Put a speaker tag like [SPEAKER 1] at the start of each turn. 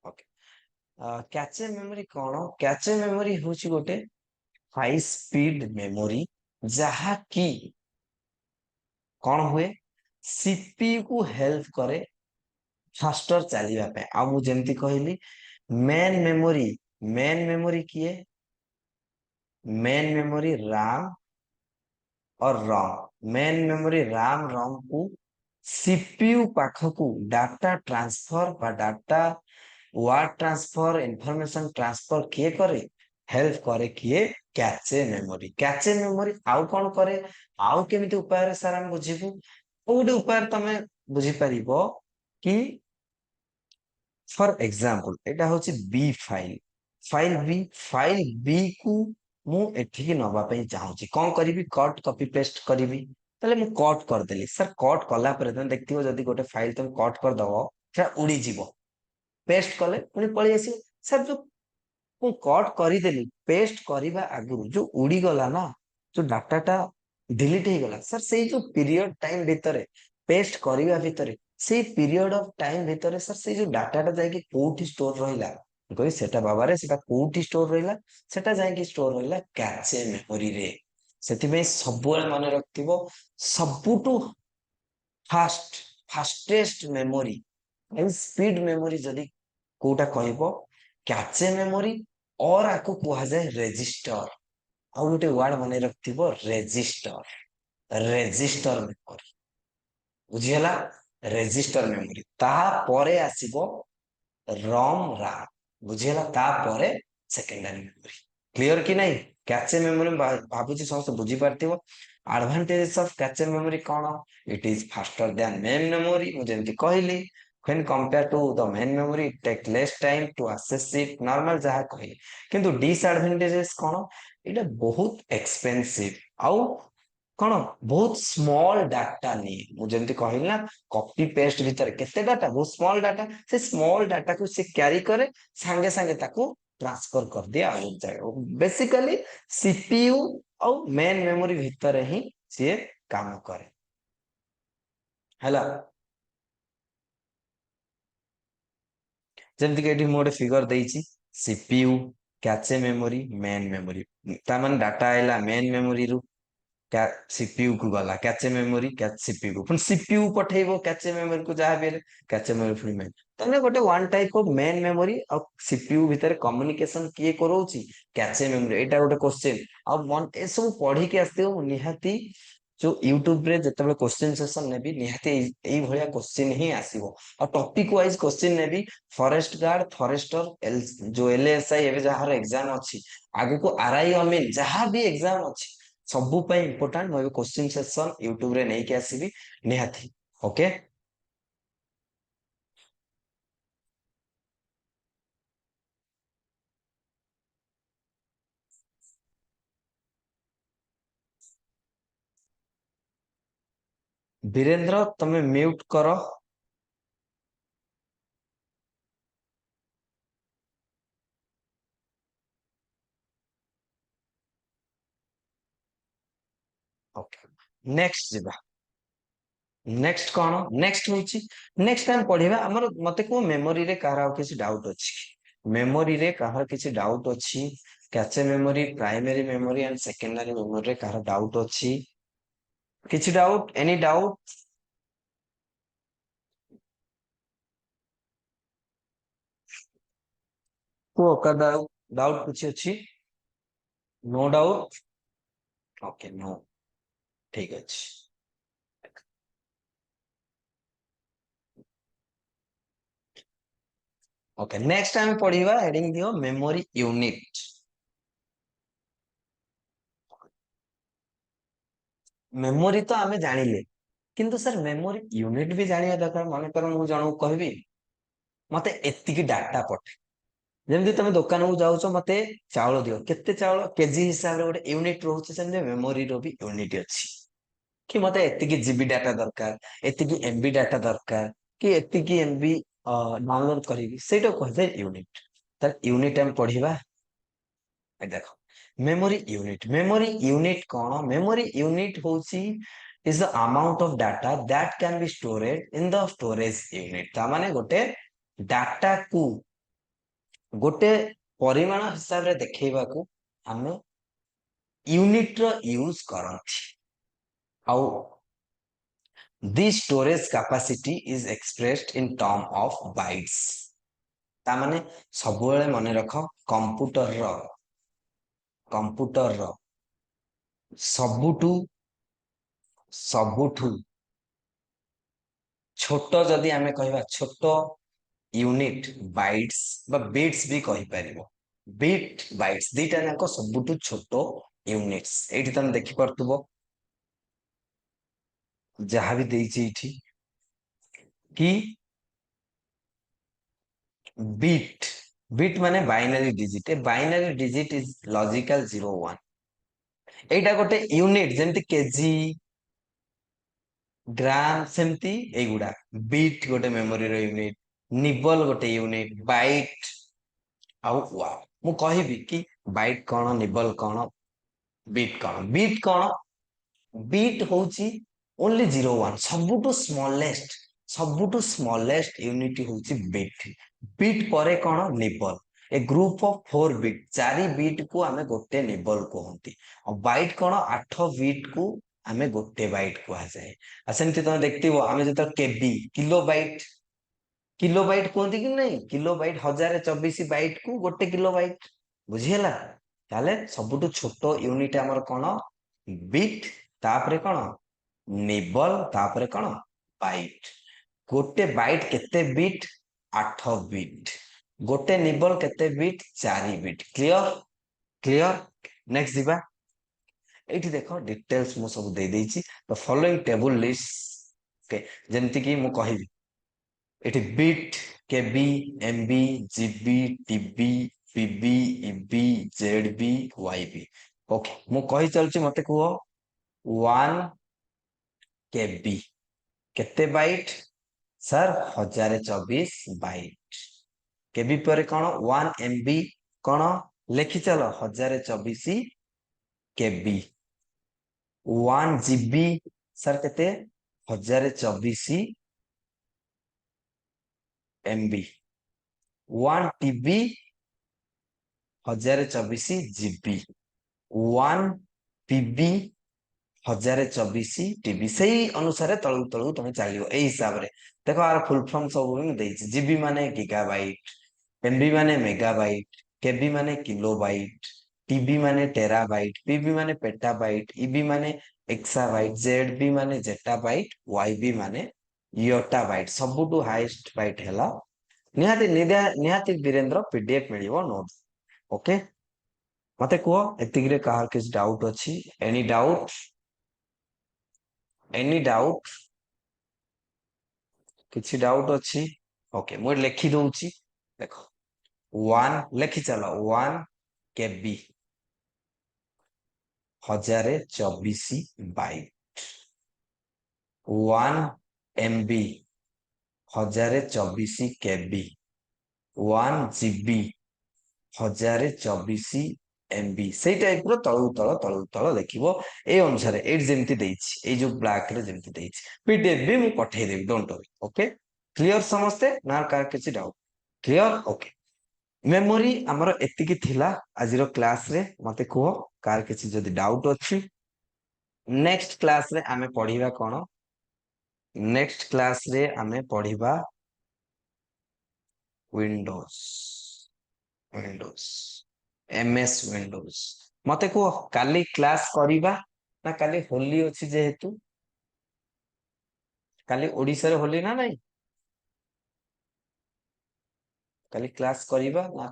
[SPEAKER 1] okay cache memory कौन cache memory हूँ गोटे हाई स्पीड मेमोरी जहा की कौन हुए सीपीयू को हेल्प करे फास्टर चलवा पे आ मु जेमती कहली मेन मेमोरी किए मेन मेमोरी राम और ROM main memory Ram ROM को सीपीयू पाखकू डाटा ट्रांसफर बा data word transfer information transfer किए करे हेल्प करे किए कैचे मेमोरी आउ कौन करे आउ केमिति उपाय रे सर हम बुझिबु गोटे उपाय तमे बुझी परिबो कि फॉर एग्जांपल एटा होची बी फाइल फाइल बी को मु एठी नबा पई चाहूची कोन करिवि कट कॉपी पेस्ट करिवि तले मु कट कर देली सर कट कला पर तमे देखथिबो जदी गोटे फाइल तमे कट कर दबो सेटा उड़ी जीवो पेस्ट कले पुणी पळी आसी सर जो मु कट करिदेली पेस्ट करिवा आगुरु जो उड़ी गला ना जो डाटाटा डिलीट हे गला सर सेई जो पीरियड टाइम भितरे पेस्ट करिवा भितरे सेई पीरियड ऑफ टाइम भितरे सर सेई जो डाटाटा जाय कि कोठी स्टोर रहिला कहि सेटा बाबारे सेटा कोठी स्टोर रहिला सेटा जाय कि स्टोर रहिला कैचे मेमोरी रे सेति में सबुବେଳେ मने रखथिबो सबुटु fastest memory and speed memory जदी कोटा कहबो कैचे मेमोरी और आको कुहा जाय रजिस्टर आ गोटे वर्ड मने रखथिबो रेजिस्टर मेमोरी बुझियला रेजिस्टर मेमोरी ता परे आसीबो रॉम राम बुझियला ता परे सेकेंडरी मेमोरी क्लियर कि नहीं कैचे मेमोरी भाबुची समस्त बुझी पारथिबो एडवांटेजेस ऑफ कैचे मेमोरी कौन it is faster than main memory मु जेंति कहली when compared to the main memory it take less time to access it normal जहा कहली किंतु डिसएडवांटेजेस कौन इटा बहुत एक्सपेंसिव आउ कौन बहुत स्मॉल डाटा नहीं मुझे कहली ना कॉपी पेस्ट भीतर केते डाटा बहुत स्मॉल डाटा से स्मॉल डाटा को से कैरी करे संगे संगे ताको ट्रांसफर कर दिया आउट जाए बेसिकली सीपीयू और मेन मेमोरी भीतर ही से काम करे हला जेमति के मोटे फिगर देइछि CPU cache memory main memory ता माने डाटा आइला मेन मेमोरी रु क्या सीपीयू को गला कैचे मेमोरी कैच सीपीयू को पुन सीपीयू पठेइबो कैचे मेमोरी को जहा बेले कैचे मेमोरी पुनी मेन तने गोटे one type of main memory और सीपीयू भीतर कम्युनिकेशन किए करोची कैचे मेमोरी एटा गोटे क्वेश्चन अब मन ए सब पढ़ी के आस्ते निहाती जो यूट्यूब रे जतबे क्वेश्चन सेशन नेबी निहाती एई भलिया क्वेश्चन ही आसीबो और टॉपिक वाइज क्वेश्चन नेबी फॉरेस्ट गार्ड फॉरेस्टर एल जो एलएसआई एबे जहार एग्जाम अछि आगु को आरआई अमीन जहां भी एग्जाम अछि सबु पे इंपोर्टेंट मैं क्वेश्चन सेशन यूट्यूब रे नहीं के आसीबी निहाती ओके वीरेंद्र तमे म्यूट करो ओके नेक्स्ट जिबा नेक्स्ट कौन नेक्स्ट होची नेक्स्ट टाइम पढ़िबा हमर मते को मेमोरी रे कहार किसी डाउट अछि मेमोरी रे कहार किसी डाउट अछि cache memory primary memory and secondary memory रे कहार डाउट अछि किसी डाउट एनी डाउट को का डाउट डाउट कुछ अछि नो डाउट ओके नो ठीक अछि ओके नेक्स्ट टाइम पढ़िबा हेडिंग दियो मेमोरी यूनिट मेमोरी तो आमे जानिले किंतु सर मेमोरी यूनिट भी जानिया दरकार मन कर मु जणो कहबी मते एतिकी डाटा पठे जेमती तमे दुकान को जाउछो मते चावल दियो केते चावल केजी हिसाब रे गोटे यूनिट रहउछ सेमते मेमोरी रो भी यूनिट अछि कि मते एतिकी जीबी डाटा दरकार एतिकी एमबी डाटा दरकार कि एतिकी एमबी डाउनलोड करिवि सेटा कहते यूनिट त यूनिट हम पढ़िबा ए देखो मेमोरी यूनिट कौन मेमोरी यूनिट होची is the amount of data that can be stored in the storage unit ता माने गोटे डाटा को गोटे परिमाण हिसाब रे देखैबाकू आमे यूनिट रो यूज करंती आउ this storage capacity is expressed in term of bytes ता माने सबुबेले मने रख कंप्यूटर रो सबुठू सबुठू छोट जदि आमे कहबा छोट यूनिट बाइट्स बा बिट्स भी कहि परिबो बिट बाइट्स दीटा जाक सबुठू छोट यूनिट्स एठी तमे देखि परतुबो जहां भी देइछि इठी कि बिट बिट माने binary digit a binary digit is logical 01 एटा गोटे यूनिट जेंति केजी ग्राम सेमती एगुडा बिट गोटे मेमोरी रो यूनिट निबल गोटे यूनिट बाइट आउ वाव मु कहबी कि बाइट कोन निबल कोन बीट कोन बीट होची ओनली 01 सबुटू स्मॉलेस्ट यूनिट होची बीट परे कोन nibble a group of 4 bit 4 bit को आमे गोटे निबल कहंती और बाइट कोन 8 बीट को आमे गोटे बाइट कहा जाए सेमती तुम देखथिबो आमे जत केबी किलो बाइट कहंती कि नहीं किलो बाइट 1024 बाइट को गोटे किलो बाइट बुझिहेला ताले सबुटू छोट यूनिट हमर कोन बिट तापरे कोन निबल तापरे कोन बाइट गोटे बाइट केते बिट 8 बिट गोटे निबल केते बिट 4 बिट क्लियर नेक्स्ट दिबा एठी देखो डिटेल्स मु सब दे देछि the following table list okay जेंति कि मु कहिबी एठी bit KB MB GB TB PB EB ZB YB okay मु कहि चलछि मते कुहो 1 केबी केते बाइट सर 1024 बाइट केबी पर कोन 1 एमबी कोन लेखि चलो 1024 केबी 1 जीबी सर केते 1024 MB 1 TB 1024 GB 1 PB 1024 TB सही अनुसार तळु तळु तमे चलियो ए हिसाब रे देखो आर फुल फॉर्म सब भी देछि जीबी माने गीगाबाइट एमबी माने मेगाबाइट केबी माने किलोबाइट टीबी माने टेराबाइट पीबी माने पेटाबाइट ईबी माने एक्साबाइट जेडबी माने जेटाबाइट वाईबी माने योटाबाइट सबुटु हाईएस्ट बाइट हैला निहाती वीरेंद्र पीडीएफ मिलिबो नोट ओके मते को एतिगरे कहार किस डाउट अछि एनी डाउट किछि डाउट अछि ओके मु लिखि दउछि देखो 1 लिखि चलो 1 केबी 1024 बाइट 1 एमबी 1024 केबी 1 जीबी 1024 एमबी से टाइप रो तळु तळ देखिबो ए अनुसार ए जेमति देछि ए जो ब्लैक रे जेमति देछि पीडीएफ भी मु पठै देबी डोंट वरी ओके क्लियर समस्ते ना का किछि डाउट क्लियर ओके मेमोरी हमर एतिकी थिला आजिरो क्लास रे मते को कार किछि जदि डाउट अछि नेक्स्ट क्लास रे आमे पढिबा कोन नेक्स्ट क्लास रे आमे पढिबा विंडोज विंडोज एमएस विंडोज मते को काली क्लास करिबा ना काली होली अछि जेहेतु काली ओडिसा रे होली ना नहीं काली क्लास करिबा ना